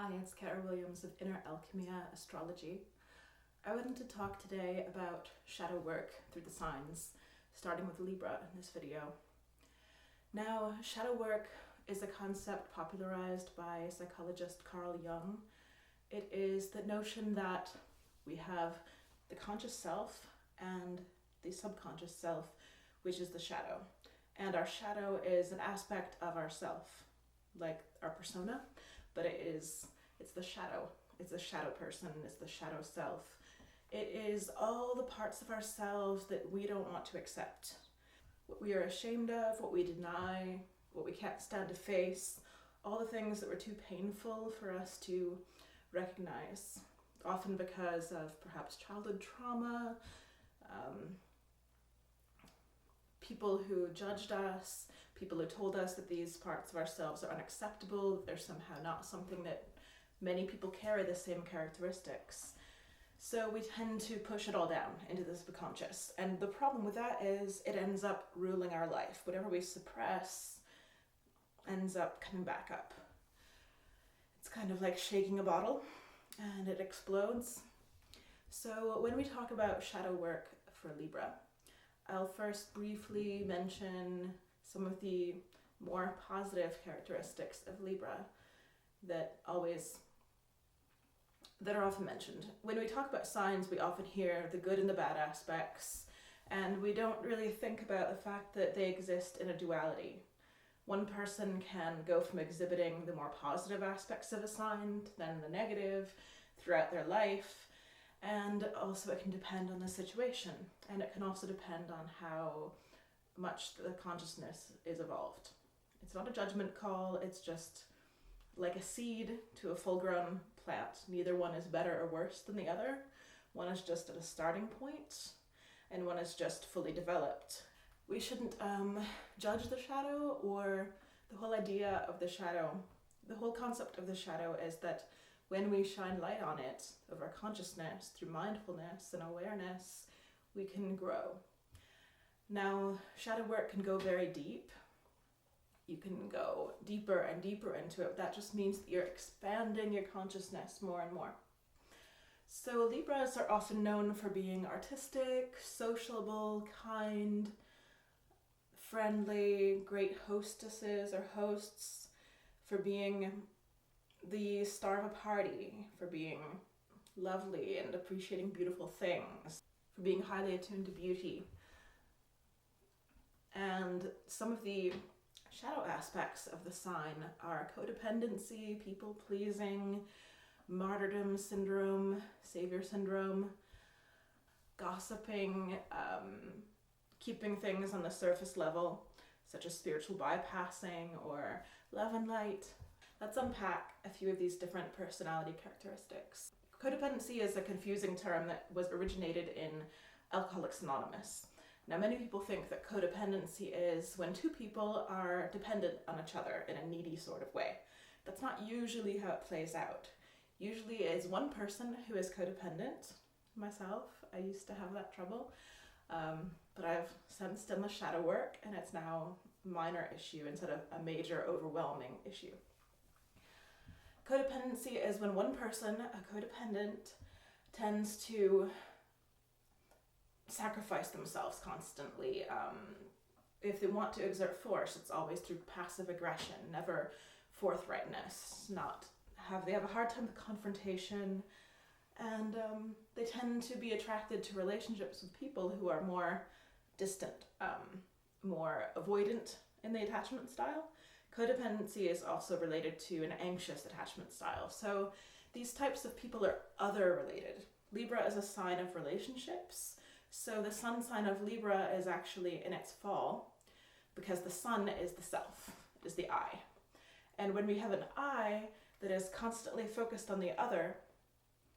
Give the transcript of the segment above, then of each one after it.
Hi, it's Kara Williams of Inner Alchemia Astrology. I wanted to talk today about shadow work through the signs, starting with Libra in this video. Now, shadow work is a concept popularized by psychologist Carl Jung. It is the notion that we have the conscious self and the subconscious self, which is the shadow. And our shadow is an aspect of ourself, like our persona, but it's the shadow. It's the shadow person, it's the shadow self. It is all the parts of ourselves that we don't want to accept. What we are ashamed of, what we deny, what we can't stand to face, all the things that were too painful for us to recognize, often because of perhaps childhood trauma, people who judged us, people who told us that these parts of ourselves are unacceptable, that they're somehow not something that many people carry the same characteristics. So we tend to push it all down into the subconscious. And the problem with that is it ends up ruling our life. Whatever we suppress ends up coming back up. It's kind of like shaking a bottle and it explodes. So when we talk about shadow work for Libra, I'll first briefly mention some of the more positive characteristics of Libra that are often mentioned. When we talk about signs, we often hear the good and the bad aspects, and we don't really think about the fact that they exist in a duality. One person can go from exhibiting the more positive aspects of a sign to then the negative throughout their life, and also it can depend on the situation, and it can also depend on how much the consciousness is evolved. It's not a judgment call, it's just like a seed to a full-grown plant. Neither one is better or worse than the other. One is just at a starting point, and one is just fully developed. We shouldn't judge the shadow or the whole idea of the shadow. The whole concept of the shadow is that when we shine light on it, of our consciousness, through mindfulness and awareness, we can grow. Now, shadow work can go very deep. You can go deeper and deeper into it. That just means that you're expanding your consciousness more and more. So Libras are often known for being artistic, sociable, kind, friendly, great hostesses or hosts, for being the star of a party, for being lovely and appreciating beautiful things, for being highly attuned to beauty. And some of the shadow aspects of the sign are codependency, people-pleasing, martyrdom syndrome, savior syndrome, gossiping, keeping things on the surface level, such as spiritual bypassing or love and light. Let's unpack a few of these different personality characteristics. Codependency is a confusing term that was originated in Alcoholics Anonymous. Now, many people think that codependency is when two people are dependent on each other in a needy sort of way. That's not usually how it plays out. Usually it's one person who is codependent. Myself, I used to have that trouble, but I've since done the shadow work and it's now a minor issue instead of a major overwhelming issue. Codependency is when one person, a codependent, tends to sacrifice themselves constantly. If they want to exert force, it's always through passive aggression, never forthrightness. They have a hard time with confrontation, and they tend to be attracted to relationships with people who are more distant, more avoidant in the attachment style. Codependency is also related to an anxious attachment style. So these types of people are other related. Libra is a sign of relationships. So the sun sign of Libra is actually in its fall because the sun is the self, is the I. And when we have an I that is constantly focused on the other,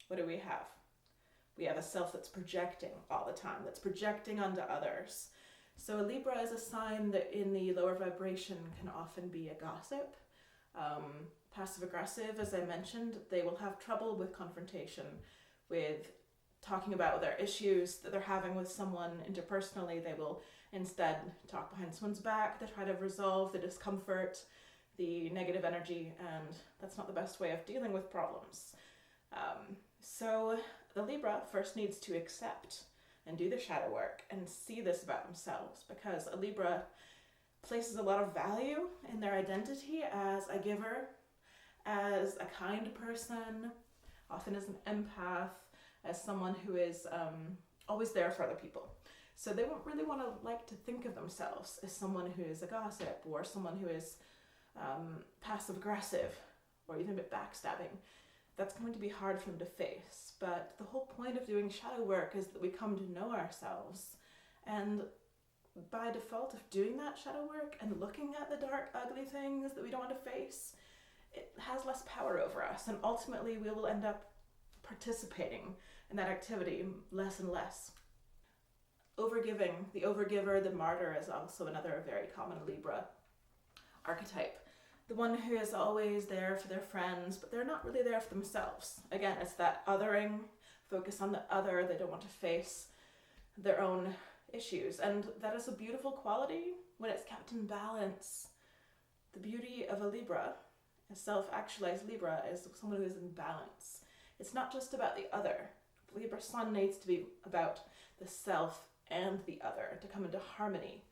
what do we have? We have a self that's projecting all the time, that's projecting onto others. So a Libra is a sign that in the lower vibration can often be a gossip. Passive aggressive, as I mentioned, they will have trouble with confrontation, with talking about their issues that they're having with someone interpersonally. They will instead talk behind someone's back. They try to resolve the discomfort. the negative energy, and that's not the best way of dealing with problems. So the Libra first needs to accept and do the shadow work and see this about themselves, because a Libra places a lot of value in their identity as a giver, as a kind person, often as an empath, as someone who is always there for other people. So they won't really want to like to think of themselves as someone who is a gossip or someone who is passive aggressive or even a bit backstabbing. That's going to be hard for them to face. But the whole point of doing shadow work is that we come to know ourselves, and by default of doing that shadow work and looking at the dark, ugly things that we don't want to face, it has less power over us, and ultimately we will end up participating in that activity less and less. Overgiving, the overgiver, the martyr, is also another very common Libra archetype. The one who is always there for their friends, but they're not really there for themselves. Again, it's that othering, focus on the other. They don't want to face their own issues, and that is a beautiful quality when it's kept in balance. The beauty of a Libra, a self-actualized Libra, is someone who is in balance. It's not just about the other. The Libra sun needs to be about the self and the other to come into harmony.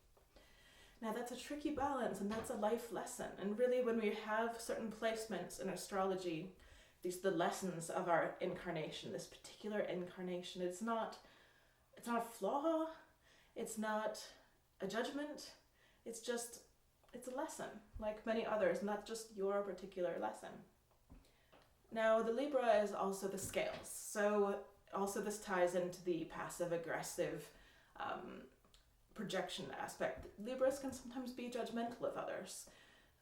Now that's a tricky balance, and that's a life lesson. And really, when we have certain placements in astrology, these are the lessons of our incarnation, this particular incarnation. It's not a flaw, it's not a judgment, it's a lesson, like many others, and that's just your particular lesson. Now, the Libra is also the scales. So also this ties into the passive-aggressive projection aspect. Libras can sometimes be judgmental of others.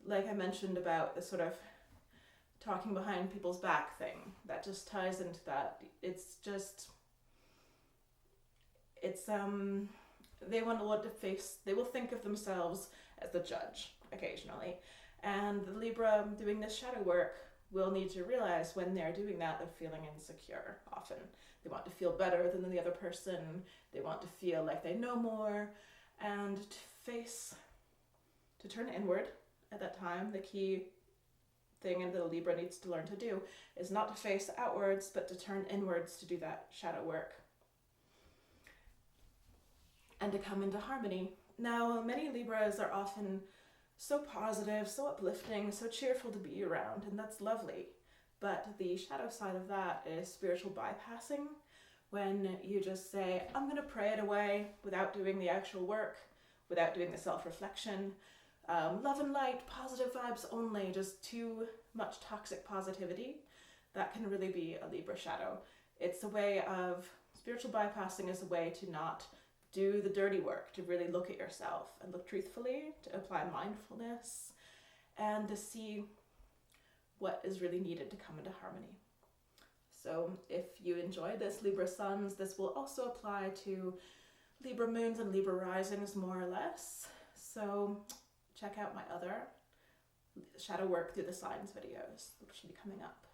Like I mentioned about the sort of talking behind people's back thing, that just ties into that. They will think of themselves as the judge occasionally. And the Libra doing this shadow work will need to realize when they're doing that, they're feeling insecure often. They want to feel better than the other person. They want to feel like they know more. And to turn inward at that time, the key thing that the Libra needs to learn to do is not to face outwards, but to turn inwards to do that shadow work and to come into harmony. Now, many Libras are often so positive, so uplifting, so cheerful to be around, and that's lovely. But the shadow side of that is spiritual bypassing, when you just say, I'm going to pray it away without doing the actual work, without doing the self-reflection. Love and light, positive vibes only, just too much toxic positivity. That can really be a Libra shadow. It's a way of, spiritual bypassing is a way to not do the dirty work, to really look at yourself and look truthfully, to apply mindfulness, and to see what is really needed to come into harmony. So if you enjoy this, Libra Suns, this will also apply to Libra Moons and Libra Risings more or less. So check out my other shadow work through the signs videos, which should be coming up.